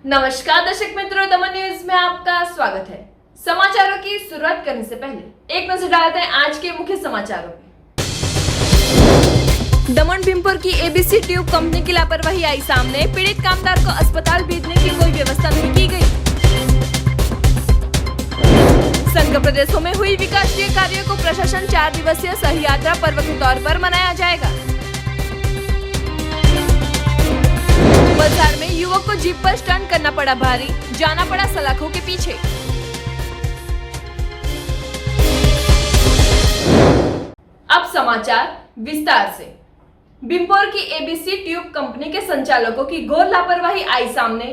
नमस्कार दर्शक मित्रों, दमन न्यूज में आपका स्वागत है। समाचारों की शुरुआत करने से पहले एक नजर डालते हैं आज के मुख्य समाचारों में। दमन भीमपुर की एबीसी ट्यूब कंपनी की लापरवाही आई सामने। पीड़ित कामदार को अस्पताल भेजने की कोई व्यवस्था नहीं की गई। संघ प्रदेशों में हुई विकासीय कार्यों को प्रशासन 4 दिवसीय सही यात्रा पर्व के तौर पर मनाया जाएगा। वलसाड़ में युवक को जीप पर स्टंट करना पड़ा भारी, जाना पड़ा सलाखों के पीछे। अब समाचार विस्तार से। भीमपुर की एबीसी ट्यूब कंपनी के संचालकों की घोर लापरवाही आई सामने।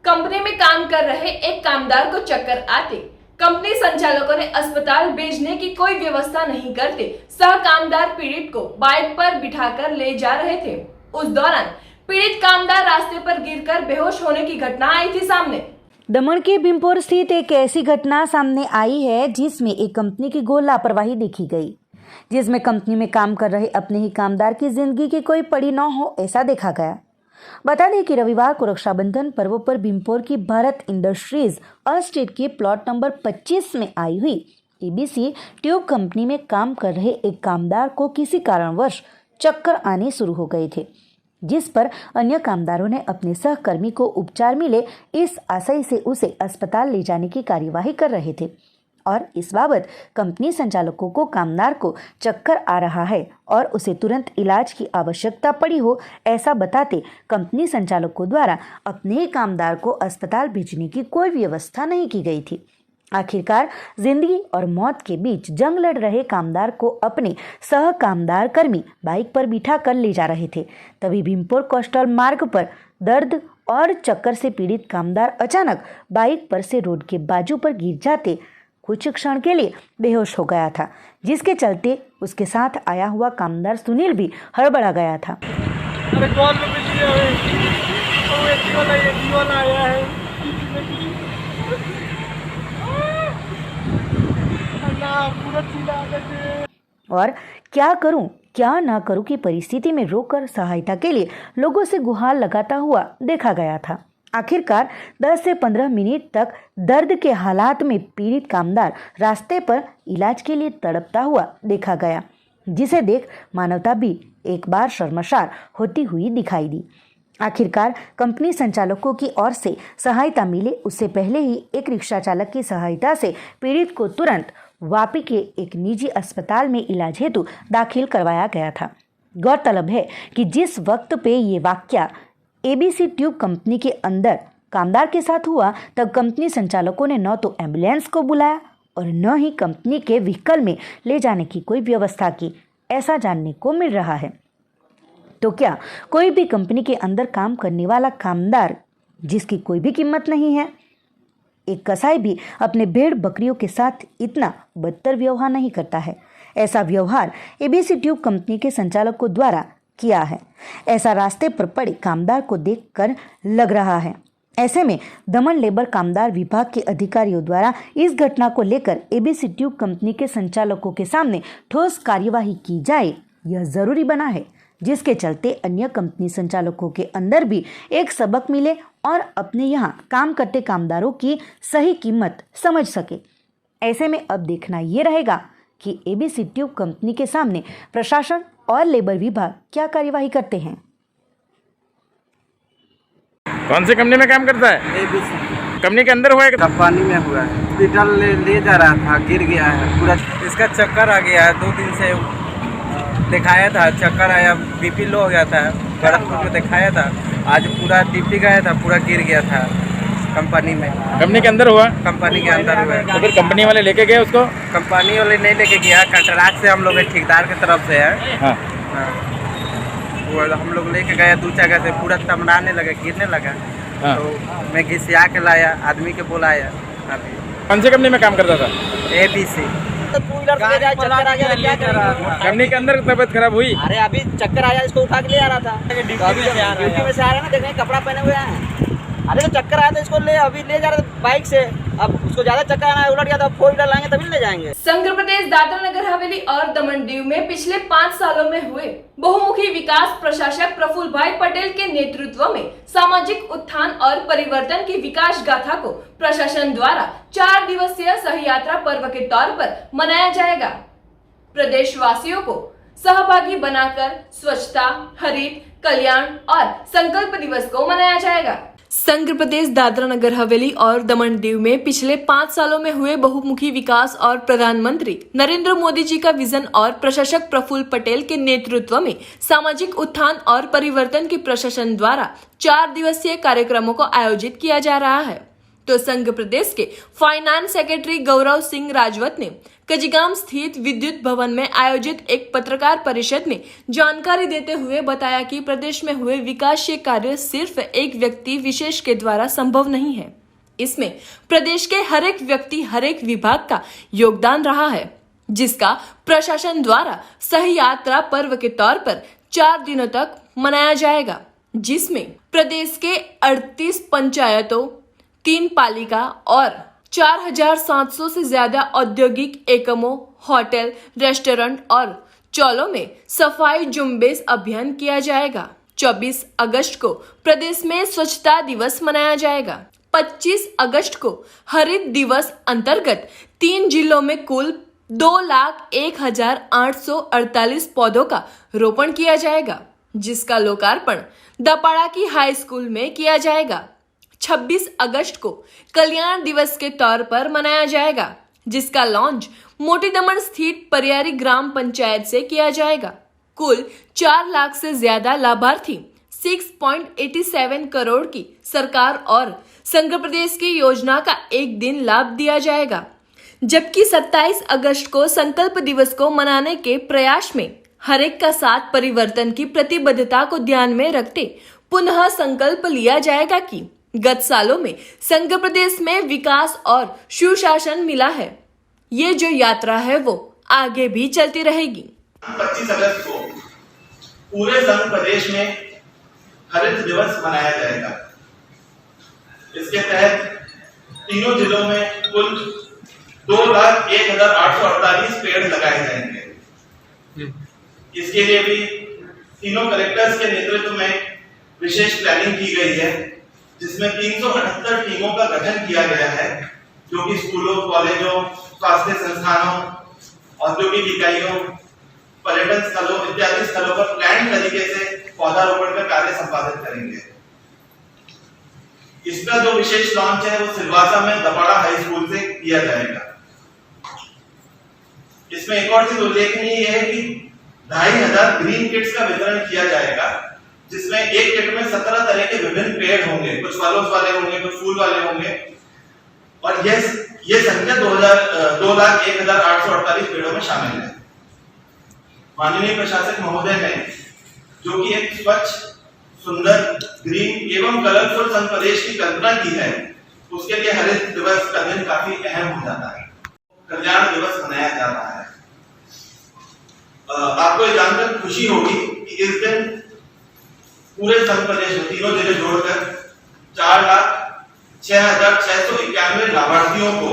कंपनी में काम कर रहे एक कामदार को चक्कर आते कंपनी संचालकों ने अस्पताल भेजने की कोई व्यवस्था नहीं करते सह कामदार पीड़ित को बाइक पर बिठाकर ले जा रहे थे। उस दौरान पीड़ित कामदार रास्ते पर गिरकर बेहोश होने की घटना आई थी सामने। दमन के भीमपुर स्थित एक ऐसी घटना सामने आई है जिसमें एक कंपनी की घोर लापरवाही देखी गई, जिसमें कंपनी में काम कर रहे अपने ही कामदार की जिंदगी की कोई पड़ी न हो ऐसा देखा गया। बता दें कि रविवार को रक्षाबंधन पर्व पर भीमपुर की भारत इंडस्ट्रीज अस्टेट के प्लॉट नंबर 25 में आई हुई एबीसी ट्यूब कंपनी में काम कर रहे एक कामदार को किसी कारणवश चक्कर आने शुरू हो गए थे, जिस पर अन्य कामदारों ने अपने सहकर्मी को उपचार मिले इस आशय से उसे अस्पताल ले जाने की कार्यवाही कर रहे थे और इस बाबत कंपनी संचालकों को कामदार को चक्कर आ रहा है और उसे तुरंत इलाज की आवश्यकता पड़ी हो ऐसा बताते कंपनी संचालकों द्वारा अपने ही कामदार को अस्पताल भेजने की कोई व्यवस्था नहीं की गई थी। आखिरकार जिंदगी और मौत के बीच जंग लड़ रहे कामदार को अपने सह कामदार कर्मी बाइक पर बिठा कर ले जा रहे थे। तभी भीमपुर कोस्टल मार्ग पर दर्द और चक्कर से पीड़ित कामदार अचानक बाइक पर से रोड के बाजू पर गिर जाते कुछ क्षण के लिए बेहोश हो गया था, जिसके चलते उसके साथ आया हुआ कामदार सुनील भी हड़बड़ा गया था। और क्या करूं क्या ना करूं की परिस्थिति में रोकर सहायता के लिए लोगों से गुहार लगाता हुआ देखा गया था। आखिरकार 10 से 15 मिनट तक दर्द के हालात में पीड़ित कामदार रास्ते पर इलाज के लिए तड़पता हुआ देखा गया, जिसे देख मानवता भी एक बार शर्मसार होती हुई दिखाई दी। आखिरकार कंपनी संचालकों की ओर से सहायता मिले उससे पहले ही एक रिक्शा चालक की सहायता से पीड़ित को तुरंत वापी के एक निजी अस्पताल में इलाज हेतु दाखिल करवाया गया था। गौरतलब है कि जिस वक्त पे ये वाकया एबीसी ट्यूब कंपनी के अंदर कामदार के साथ हुआ, तब कंपनी संचालकों ने न तो एम्बुलेंस को बुलाया और न ही कंपनी के व्हीकल में ले जाने की कोई व्यवस्था की, ऐसा जानने को मिल रहा है। तो क्या कोई भी कंपनी के अंदर काम करने वाला कामदार जिसकी कोई भी कीमत नहीं है, एक कसाई भी अपने भेड़ बकरियों के साथ इतना बदतर व्यवहार नहीं करता है। ऐसा व्यवहार एबीसी ट्यूब कंपनी के संचालकों द्वारा किया है, ऐसा रास्ते पर पड़े कामदार को देखकर लग रहा है। ऐसे में दमन लेबर कामदार विभाग के अधिकारियों द्वारा इस घटना को लेकर एबीसी ट्यूब कंपनी के संचालकों के सामने ठोस कार्यवाही की जाए, यह जरूरी बना है, जिसके चलते अन्य कंपनी संचालकों के अंदर भी एक सबक मिले और अपने यहाँ काम करते कामदारों की सही कीमत समझ सके। ऐसे में अब देखना ये रहेगा कि एबीसी ट्यूब कंपनी के सामने प्रशासन और लेबर विभाग क्या कार्यवाही करते हैं। कौन सी कंपनी में काम करता है? एबीसी कंपनी के अंदर हुआ है? कंपनी में हुआ है। हॉस्पिटल ले जा रहा था, गिर गया है पूरा। इसका चक्कर आ गया है, 2 दिन से दिखाया था, चक्कर आया, बीपी लो हो गया था, भरतपुर में दिखाया था, आज पूरा टीपी गया था, पूरा गिर गया था कंपनी में। कंपनी के अंदर हुआ? कंपनी के अंदर हुआ है। तो फिर कंपनी वाले लेके गए उसको? कंपनी वाले नहीं लेके गया, कंट्रैक्ट से हम लोग ठेकेदार की तरफ से है। हाँ। वो हम लोग लेके गए 2 जगह से, पूरा तमड़ाने लगा, गिरने लगा। हाँ। तो मैं घिसिया के लाया, आदमी के बुलाया। अभी कौन सी कंपनी में काम करता था? एबीसी। चक्कर आ गया, क्या करें? कंपनी के अंदर तबीयत खराब हुई? अरे अभी चक्कर आया, इसको उठा के ले आ रहा था। ड्यूटी में से आ रहा है ना, देखने कपड़ा पहने हुए हैं। अरे तो चक्कर आया था, इसको ले अभी ले जा रहा था बाइक से। अब उसको ज्यादा चक्कर आना है, उलट गया तो 4 व्हीलर लाएंगे तभी ले जाएंगे। संघ प्रदेश दादरा नगर हवेली और दमन दीव में पिछले 5 सालों में हुए बहुमुखी विकास प्रशासक प्रफुल्ल भाई पटेल के नेतृत्व में सामाजिक उत्थान और परिवर्तन की विकास गाथा को प्रशासन द्वारा 4 दिवसीय सही यात्रा पर्व के तौर पर मनाया जाएगा। प्रदेशवासियों को सहभागी बनाकर स्वच्छता, हरित कल्याण और संकल्प दिवस को मनाया जाएगा। संघ प्रदेश दादरा नगर हवेली और दमन दीव में पिछले 5 सालों में हुए बहुमुखी विकास और प्रधानमंत्री नरेंद्र मोदी जी का विजन और प्रशासक प्रफुल्ल पटेल के नेतृत्व में सामाजिक उत्थान और परिवर्तन के प्रशासन द्वारा 4 दिवसीय कार्यक्रमों को आयोजित किया जा रहा है। तो संघ प्रदेश के फाइनेंस सेक्रेटरी गौरव सिंह राजवत ने कजिगाम स्थित विद्युत भवन में आयोजित एक पत्रकार परिषद में जानकारी देते हुए बताया कि प्रदेश में हुए विकासशील कार्य सिर्फ एक व्यक्ति विशेष के द्वारा संभव नहीं है। इसमें प्रदेश के हर एक व्यक्ति, हर एक विभाग का योगदान रहा है, जिसका प्रशासन द्वारा सही यात्रा पर्व के तौर पर 4 दिनों तक मनाया जाएगा, जिसमें प्रदेश के 38 पंचायतों, 3 पालिका और 4,700 से ज्यादा औद्योगिक एकमों, होटल, रेस्टोरेंट और चौलों में सफाई जुम्बेश अभियान किया जाएगा। 24 अगस्त को प्रदेश में स्वच्छता दिवस मनाया जाएगा। 25 अगस्त को हरित दिवस अंतर्गत 3 जिलों में कुल 2,01,848 पौधों का रोपण किया जाएगा, जिसका लोकार्पण दपाड़ा की हाई स्कूल में किया जाएगा। 26 अगस्त को कल्याण दिवस के तौर पर मनाया जाएगा, जिसका लॉन्च मोटी दमन स्थित परियारी ग्राम पंचायत से किया जाएगा। कुल 4 लाख से ज्यादा लाभार्थी 6.87 करोड़ की सरकार और संघ प्रदेश की योजना का एक दिन लाभ दिया जाएगा। जबकि 27 अगस्त को संकल्प दिवस को मनाने के प्रयास में हर एक का साथ परिवर्तन की प्रतिबद्धता को ध्यान में रखते पुनः संकल्प लिया जाएगा कि गत सालों में संघ प्रदेश में विकास और सुशासन मिला है। ये जो यात्रा है वो आगे भी चलती रहेगी। 25 अगस्त को पूरे संघ प्रदेश में हरित दिवस मनाया जाएगा। इसके तहत तीनों जिलों में कुल 2,01,848 पेड़ लगाए जाएंगे। इसके लिए भी तीनों कलेक्टर्स के नेतृत्व में विशेष प्लानिंग की गई है, जिसमें 378 टीमों का गठन किया गया है, जो कि स्कूलों, कॉलेजों, स्वास्थ्य संस्थानों, औद्योगिक इकाइयों, पर्यटन स्थलों इत्यादि स्थलों पर प्लान तरीके से पौधारोपण का कार्य संपादित करेंगे। इसका जो विशेष लॉन्च है वो सिलवासा में दपाड़ा हाई स्कूल से किया जाएगा। इसमें एक और चीज उल्लेखनीय है कि 2,500 ग्रीन किट्स का वितरण किया जाएगा, जिसमें एक किट में 17 तरह के विभिन्न पेड़ होंगे, कुछ फलों वाले होंगे, कुछ फूल वाले होंगे, और ये संख्या 2,01,848 पेड़ों में शामिल है। माननीय प्रशासक महोदय ने, जो कि एक स्वच्छ, सुंदर, ग्रीन एवं कलरफुल संघ प्रदेश की कल्पना की है, उसके लिए हरित दिवस का दिन काफी अहम हो जाता है। कल्याण दिवस मनाया जा रहा है। आपको ये जानकर खुशी होगी कि इस दिन पूरे संघ प्रदेश में तीनों जिले जोड़कर 4,06,691 लाभार्थियों को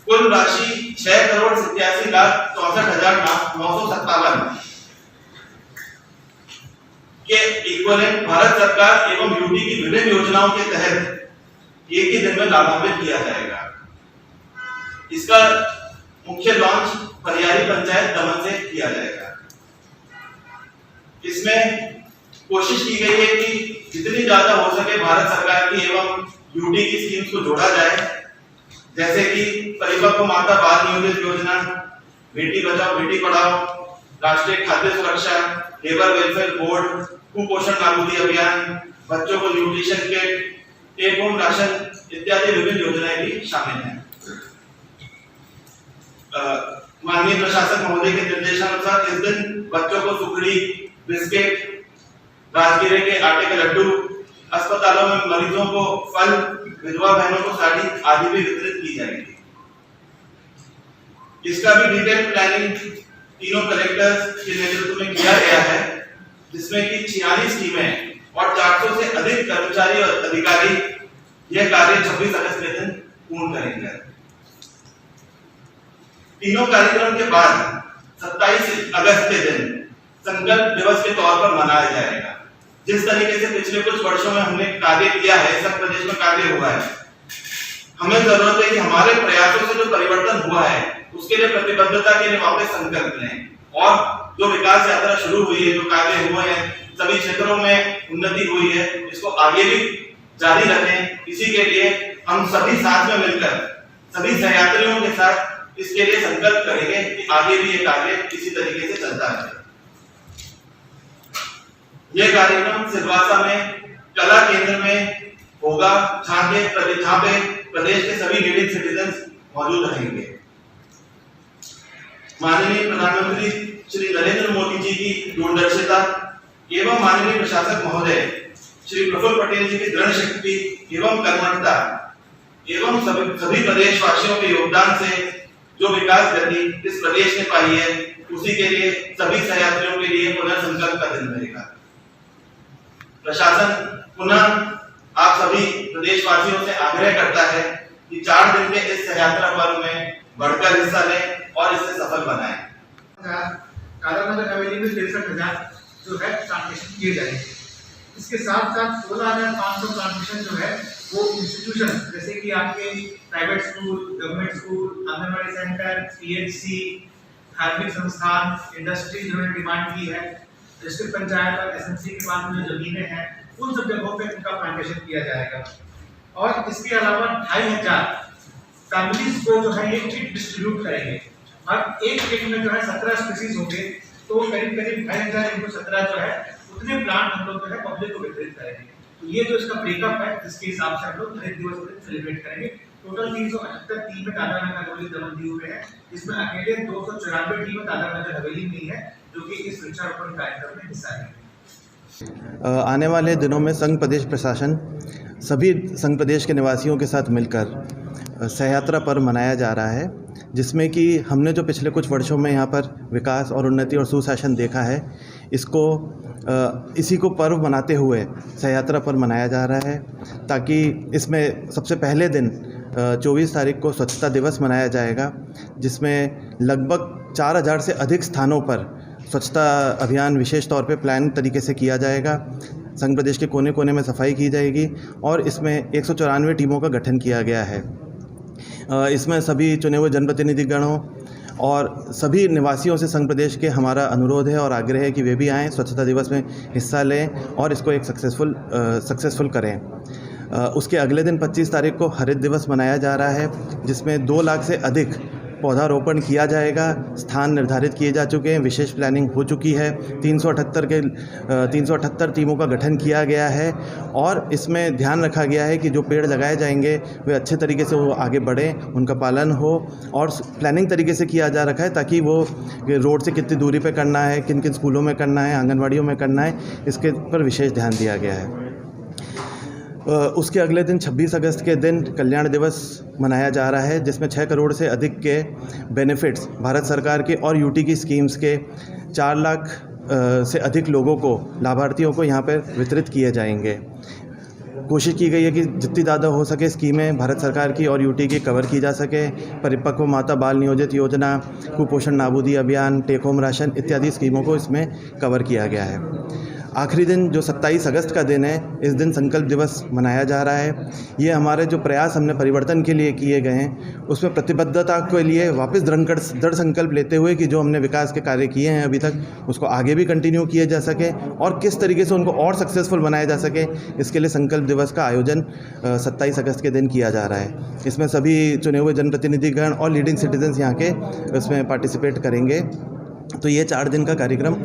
कुल राशि 6,87,64,957 के इक्विवेलेंट भारत सरकार एवं यूटी की विभिन्न योजनाओं के तहत एक ही दिन में लाभान्वित किया जाएगा। इसका मुख्य लॉन्च परियारी पंचायत दमन से किया जाएगा। इसमें कोशिश की गई है कि जितनी ज्यादा हो सके भारत सरकार की एवं यूटी की स्कीम्स को जोड़ा जाए, जैसे कि परिपक्व माता बाल नियोजित योजना, बेटी बचाओ बेटी पढ़ाओ, राष्ट्रीय खाद्य सुरक्षा, लेबर वेलफेयर बोर्ड, कुपोषण नाबूदी अभियान, बच्चों को nutrition kit, take home ration इत्यादि विभिन्न योजनाएं भी शामिल हैं। माननीय प्रशासक महोदय के निर्देशानुसार इस दिन बच्चों को सुखड़ी, बिस्किट, राजगिरे के आटे के लड्डू, अस्पतालों में मरीजों को फल, विधवा बहनों को साड़ी आदि भी वितरित की जाएगी। इसका भी डिटेल प्लानिंग तीनों कलेक्टर्स के नेतृत्व में किया गया है, जिसमें कि 46 टीमें और 400 से अधिक कर्मचारी और अधिकारी यह कार्य 26 अगस्त के दिन पूर्ण करेंगे। तीनों कार्यक्रम के बाद 27 अगस्त के दिन संकल्प दिवस के तौर पर मनाया जाएगा। जिस तरीके से पिछले कुछ वर्षों में हमने कार्य किया है, सब प्रदेश में कार्य हुआ है, हमें जरूरत है कि हमारे प्रयासों से जो परिवर्तन हुआ है उसके लिए प्रतिबद्धता के लिए वापस संकल्प लें और जो विकास यात्रा शुरू हुई है, जो कार्य हुए हैं, सभी क्षेत्रों में उन्नति हुई है, इसको आगे भी जारी रखें। इसी के लिए हम सभी साथ में मिलकर सभी सहयात्रियों के साथ इसके लिए संकल्प करेंगे कि आगे भी ये कार्य इसी तरीके से चलता रहे। यह कार्यक्रम सिलवासा में कला केंद्र में होगा, जहां पे प्रदेश के सभी लीडिंग सिटीजन्स मौजूद रहेंगे। माननीय प्रधानमंत्री श्री नरेंद्र मोदी जी की दूरदर्शिता एवं माननीय प्रशासक महोदय श्री प्रफुल्ल पटेल जी की दृढ़ शक्ति एवं कर्मठता एवं सभी प्रदेशवासियों के योगदान से जो विकास गति इस प्रदेश ने पाई है, उसी के लिए सभी सहयात्रियों के लिए पुनर्संकल्प का दिन रहेगा। प्रशासन पुनः आप सभी प्रदेशवासियों से आग्रह करता है कि 4 दिन के इस सहयात्रा पर्व में बढ़कर हिस्सा लें और इसे सफल बनाएं। दादरा नगर हवेली में 63,000 जो है ट्रांसमिशन किए जाएंगे। इसके साथ साथ 16,500 ट्रांसमिशन जो है वो इंस्टीट्यूशन जैसे कि आपके private school, government school, anganwadi centre, PHC, धार्मिक संस्थान, इंडस्ट्री जिन्होंने डिमांड की है, डिस्ट्रिक्ट पंचायत और एसएमसी के पास में जो जमीनें हैं, उन सब जगहों पे उनका प्लांटेशन किया जाएगा। और इसके अलावा 2,500 फैमिलीज को जो है ये किट डिस्ट्रीब्यूट करेंगे और एक किट में जो है 17 स्पीसीज होंगे, तो करीब 2,500 into 17 जो है उतने प्लांट हम लोग जो है पब्लिक को वितरित करेंगे। तो ये जो इसका ब्रेकअप है, इसके हिसाब से हम लोग हर दिवस को सेलिब्रेट करेंगे। टोटल 378 टीमें दादरा नगर हवेली दमन दीव में है, जिसमें अकेले 294 टीमें दादरा नगर हवेली में ही है जो कि इस वृक्षारोपण कार्यक्रम में हिस्सा लेंगे। आने वाले दिनों में संघ प्रदेश प्रशासन सभी संघ प्रदेश के निवासियों के साथ मिलकर सहयात्रा पर्व मनाया जा रहा है, जिसमें कि हमने जो पिछले कुछ वर्षों में यहाँ पर विकास और उन्नति और सुशासन देखा है, इसी को पर्व मनाते हुए सहयात्रा पर्व मनाया जा रहा है, ताकि इसमें सबसे पहले दिन 24 तारीख को स्वच्छता दिवस मनाया जाएगा, जिसमें लगभग 4,000 से अधिक स्थानों पर स्वच्छता अभियान विशेष तौर पे प्लान तरीके से किया जाएगा। संघ प्रदेश के कोने कोने में सफाई की जाएगी और इसमें 194 टीमों का गठन किया गया है। इसमें सभी चुने हुए जनप्रतिनिधिगणों और सभी निवासियों से संघ प्रदेश के हमारा अनुरोध है और आग्रह है कि वे भी आएँ, स्वच्छता दिवस में हिस्सा लें और इसको एक सक्सेसफुल करें। उसके अगले दिन 25 तारीख को हरित दिवस मनाया जा रहा है, जिसमें 2 लाख से अधिक पौधारोपण किया जाएगा। स्थान निर्धारित किए जा चुके हैं, विशेष प्लानिंग हो चुकी है। 378 टीमों का गठन किया गया है और इसमें ध्यान रखा गया है कि जो पेड़ लगाए जाएंगे वे अच्छे तरीके से वो आगे बढ़ें, उनका पालन हो और प्लानिंग तरीके से किया जा रखा है, ताकि वो रोड से कितनी दूरी पे करना है, किन किन स्कूलों में करना है, आंगनबाड़ियों में करना है, इसके पर विशेष ध्यान दिया गया है। उसके अगले दिन 26 अगस्त के दिन कल्याण दिवस मनाया जा रहा है, जिसमें 6 करोड़ से अधिक के बेनिफिट्स भारत सरकार के और यूटी की स्कीम्स के 4 लाख से अधिक लोगों को, लाभार्थियों को यहाँ पर वितरित किए जाएंगे। कोशिश की गई है कि जितनी ज़्यादा हो सके स्कीमें भारत सरकार की और यूटी की कवर की जा सके। परिपक्व माता बाल नियोजित योजना, कुपोषण नाबूदी अभियान, टेक होम राशन इत्यादि स्कीमों को इसमें कवर किया गया है। आखिरी दिन जो 27 अगस्त का दिन है, इस दिन संकल्प दिवस मनाया जा रहा है। ये हमारे जो प्रयास हमने परिवर्तन के लिए किए गए हैं, उसमें प्रतिबद्धता के लिए वापस दृढ़ संकल्प लेते हुए कि जो हमने विकास के कार्य किए हैं अभी तक, उसको आगे भी कंटिन्यू किए जा सके और किस तरीके से उनको और सक्सेसफुल बनाया जा सके, इसके लिए संकल्प दिवस का आयोजन 27 अगस्त के दिन किया जा रहा है। इसमें सभी चुने हुए जनप्रतिनिधिगण और लीडिंग सिटीजन्स यहाँ के इसमें पार्टिसिपेट करेंगे। तो ये 4 दिन का कार्यक्रम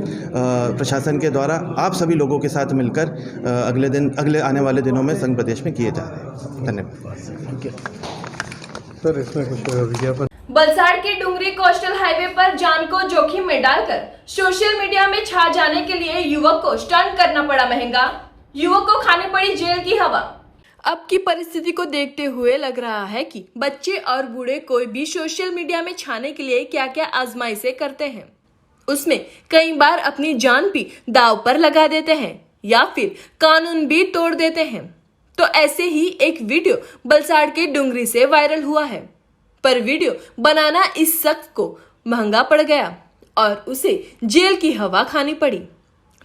प्रशासन के द्वारा आप सभी लोगों के साथ मिलकर अगले आने वाले दिनों में संघ प्रदेश में किए जा रहे हैं। धन्यवाद। सर, इसमें कुछ विज्ञापन। बलसाड़ के डुंगरी कोस्टल हाईवे पर जान को जोखिम में डालकर सोशल मीडिया में छा जाने के लिए युवक को स्टंट करना पड़ा महंगा। युवक को खानी पड़ी जेल की हवा। अब की परिस्थिति को देखते हुए लग रहा है कि बच्चे और बूढ़े कोई भी सोशल मीडिया में छाने के लिए क्या क्या आजमाइशें करते हैं, उसमें कई बार अपनी जान भी दांव पर लगा देते हैं या फिर कानून भी तोड़ देते हैं। तो ऐसे ही एक वीडियो बलसाड़ के डुंगरी से वायरल हुआ है, पर वीडियो बनाना इस शख्स को महंगा पड़ गया और उसे जेल की हवा खानी पड़ी।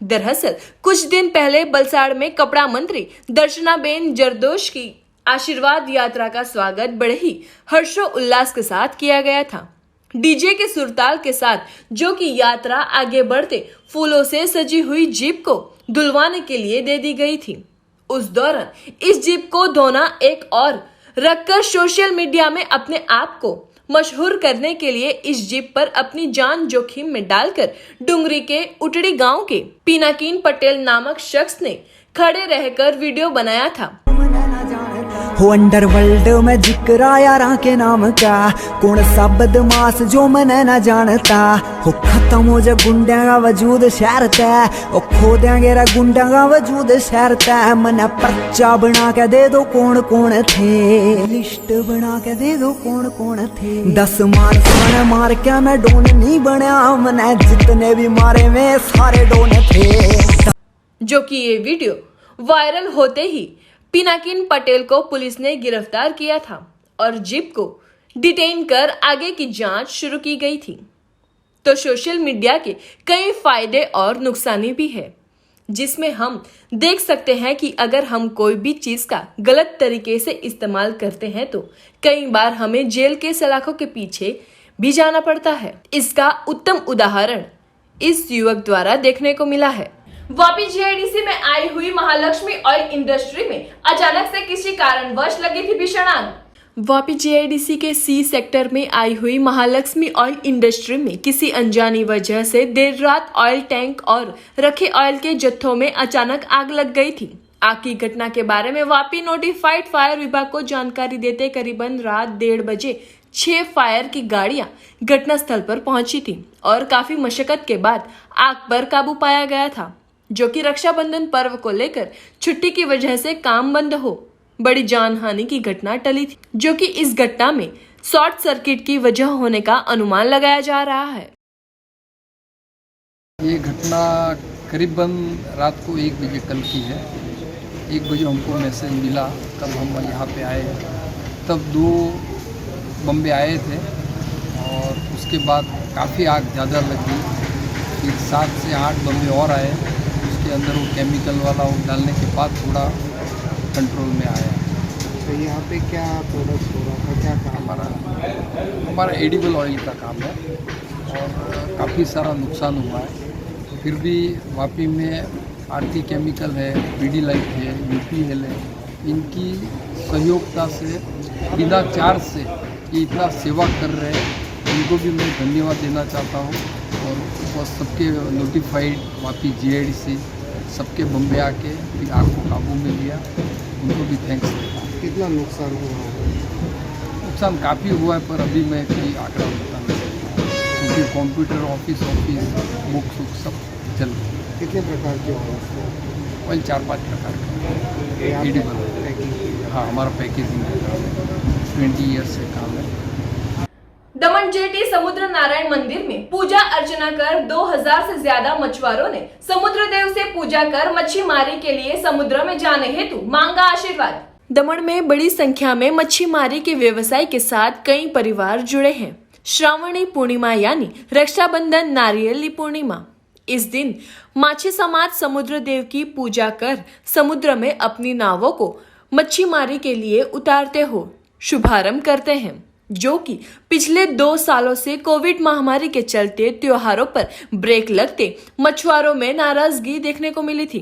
दरअसल कुछ दिन पहले बलसाड़ में कपड़ा मंत्री दर्शनाबेन जरदोश की आशीर्वाद यात्रा का स्वागत बड़े ही हर्षोल्लास के साथ किया गया था। डीजे के सुरताल के साथ, जो कि यात्रा आगे बढ़ते फूलों से सजी हुई जीप को धुलवाने के लिए दे दी गई थी। उस दौरान इस जीप को धोना एक और रखकर सोशल मीडिया में अपने आप को मशहूर करने के लिए इस जीप पर अपनी जान जोखिम में डालकर डुंगरी के उटड़ी गांव के पिनाकिन पटेल नामक शख्स ने खड़े रहकर वीडियो बनाया था। हो अंडरवर्ल्ड में जिक्र यारा के नाम का, कौन सा बदमाश जो मने न जानता। हो खत्म हो जा गुंडा का वजूद शहर तय, ओ खो देंगे रे गुंडा का वजूद शहर तय। मने पर्चा बना के दे दो कौन कौन थे, लिस्ट बना के दे दो कौन कौन थे। 10 मार के मैं डोन नहीं बनया, मने जितने भी मारे में सारे डोन थे। जो कि ये वीडियो वायरल होते ही पिनाकिन पटेल को पुलिस ने गिरफ्तार किया था और जीप को डिटेन कर आगे की जांच शुरू की गई थी। तो सोशल मीडिया के कई फायदे और नुकसानी भी है, जिसमें हम देख सकते हैं कि अगर हम कोई भी चीज का गलत तरीके से इस्तेमाल करते हैं तो कई बार हमें जेल के सलाखों के पीछे भी जाना पड़ता है। इसका उत्तम उदाहरण इस युवक द्वारा देखने को मिला है। वापी जीआईडीसी में आई हुई महालक्ष्मी ऑयल इंडस्ट्री में अचानक से किसी कारणवश लगी थी भीषण आग। वापी जीआईडीसी के सी सेक्टर में आई हुई महालक्ष्मी ऑयल इंडस्ट्री में किसी अनजानी वजह से देर रात ऑयल टैंक और रखे ऑयल के जत्थों में अचानक आग लग गई थी। आग की घटना के बारे में वापी नोटिफाइड फायर विभाग को जानकारी देते करीबन रात 1:30 बजे 6 फायर की गाड़ियां घटनास्थल पर पहुंची थी और काफी मशक्कत के बाद आग पर काबू पाया गया था, जो कि रक्षाबंधन पर्व को लेकर छुट्टी की वजह से काम बंद हो बड़ी जानहानि की घटना टली थी, जो कि इस घटना में शॉर्ट सर्किट की वजह होने का अनुमान लगाया जा रहा है। ये घटना करीबन रात को 1 बजे कल की है। 1 बजे हमको मैसेज मिला, तब हम यहाँ पे आए, तब 2 बम्बे आए थे और उसके बाद काफ़ी आग ज़्यादा लगी। फिर 7 से 8 बम्बे और आए, उसके अंदर वो केमिकल वाला वो डालने के बाद थोड़ा कंट्रोल में आया। तो यहाँ पे क्या प्रोडक्ट हो रहा था, क्या काम? हमारा एडिबल ऑयल का काम है और काफ़ी सारा नुकसान हुआ है। फिर भी वापी में आरती केमिकल है, पीडी लाइट है, यूपीएल है, इनकी सहयोगता से बिना चार्ज से ये इतना सेवा कर रहे हैं, उनको भी मैं धन्यवाद देना चाहता हूँ। और सबके नोटिफाइड वापी जीआईडीसी सबके बम्बे आके फिर आग को काबू में लिया, उनको भी थैंक्स देता हूँ। कितना नुकसान हुआ? नुकसान काफ़ी हुआ है, पर अभी मैं कोई आंकड़ा बता नहीं सकता, क्योंकि कंप्यूटर ऑफिस बुक्स सब चल रहे। कितने प्रकार के ऑयल 4-5 प्रकार का एडिबल। हाँ, हमारा पैकेजिंग का काम है, 20 ईयर्स से काम है। दमन जेटी समुद्र नारायण मंदिर में पूजा अर्चना कर 2000 से ज्यादा मछुआरों ने समुद्र देव से पूजा कर मच्छी मारी के लिए समुद्र में जाने हेतु मांगा आशीर्वाद। दमन में बड़ी संख्या में मच्छी मारी के व्यवसाय के साथ कई परिवार जुड़े हैं। श्रावणी पूर्णिमा यानी रक्षाबंधन नारियली पूर्णिमा, इस दिन माछी समाज समुद्र देव की पूजा कर समुद्र में अपनी नावों को मच्छी मारी के लिए उतारते हो शुभारंभ करते हैं, जो कि पिछले 2 सालों से कोविड महामारी के चलते त्योहारों पर ब्रेक लगते मछुआरों में नाराजगी देखने को मिली थी।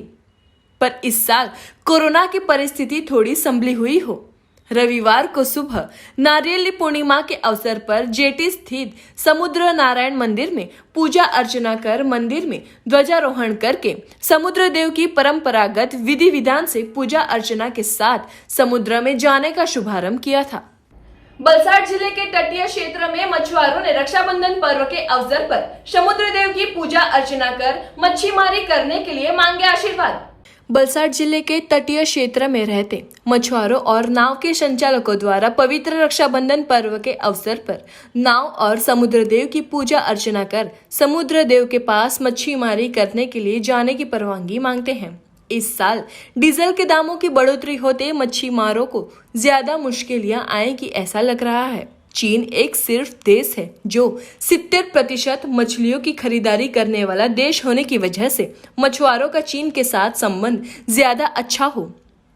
पर इस साल कोरोना की परिस्थिति थोड़ी संभली हुई हो। रविवार को सुबह नारियली पूर्णिमा के अवसर पर जेटी स्थित समुद्र नारायण मंदिर में पूजा अर्चना कर मंदिर में ध्वजारोहण करके समुद्र देव की परंपरागत विधि विधान से पूजा अर्चना के साथ समुद्र में जाने का शुभारंभ किया था। बलसाड़ जिले के तटीय क्षेत्र में मछुआरों ने रक्षाबंधन पर्व के अवसर पर समुद्र देव की पूजा अर्चना कर मच्छीमारी करने के लिए मांगे आशीर्वाद। बलसाड़ जिले के तटीय क्षेत्र में रहते मछुआरों और नाव के संचालकों द्वारा पवित्र रक्षाबंधन पर्व के अवसर पर नाव और समुद्र देव की पूजा अर्चना कर समुद्र देव के पास मच्छीमारी करने के लिए जाने की परवानगी मांगते हैं। इस साल डीजल के दामों की बढ़ोतरी होते मच्छीमारों को ज्यादा मुश्किलियां आएगी ऐसा लग रहा है। चीन एक सिर्फ देश है जो 70% मछलियों की खरीदारी करने वाला देश होने की वजह से मछुआरों का चीन के साथ संबंध ज्यादा अच्छा हो,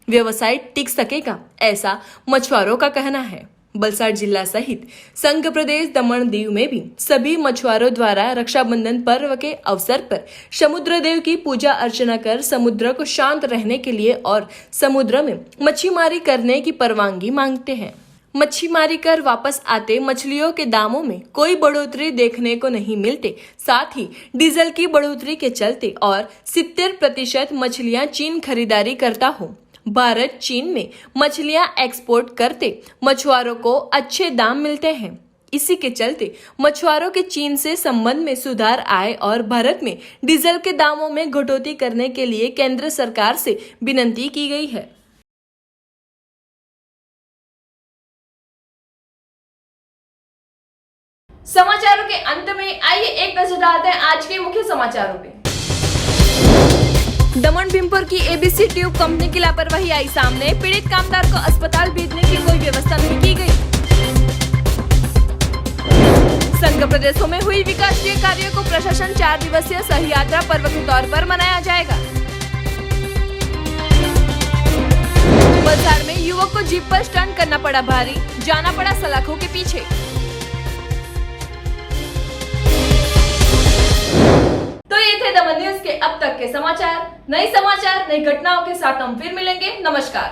व्यवसाय टिक सकेगा, ऐसा मछुआरों का कहना है। वलसाड जिला सहित संघ प्रदेश दमन दीव में भी सभी मछुआरों द्वारा रक्षाबंधन पर्व के अवसर पर समुद्र देव की पूजा अर्चना कर समुद्र को शांत रहने के लिए और समुद्र में मच्छीमारी करने की परवानगी मांगते हैं। मच्छीमारी कर वापस आते मछलियों के दामों में कोई बढ़ोतरी देखने को नहीं मिलते। साथ ही डीजल की बढ़ोतरी के चलते और 70% मछलियां चीन खरीदारी करता हो। भारत चीन में मछलियां एक्सपोर्ट करते मछुआरों को अच्छे दाम मिलते हैं। इसी के चलते मछुआरों के चीन से संबंध में सुधार आए और भारत में डीजल के दामों में कटौती करने के लिए केंद्र सरकार से विनती की गई है। समाचारों के अंत में आइए एक नजर डालते हैं आज के मुख्य समाचारों पे। दमन भीमपुर की एबीसी ट्यूब कंपनी की लापरवाही आई सामने। पीड़ित कामगार को अस्पताल भेजने की कोई व्यवस्था नहीं की गई। संघ प्रदेशों में हुई विकासीय कार्यों को प्रशासन 4 दिवसीय सही यात्रा पर्व के तौर पर मनाया जाएगा। वलसाड में युवक को जीप पर स्टंट करना पड़ा भारी, जाना पड़ा सलाखों के पीछे। तो ये थे दमन न्यूज के अब तक के समाचार। नए समाचार, नई घटनाओं के साथ हम फिर मिलेंगे। नमस्कार।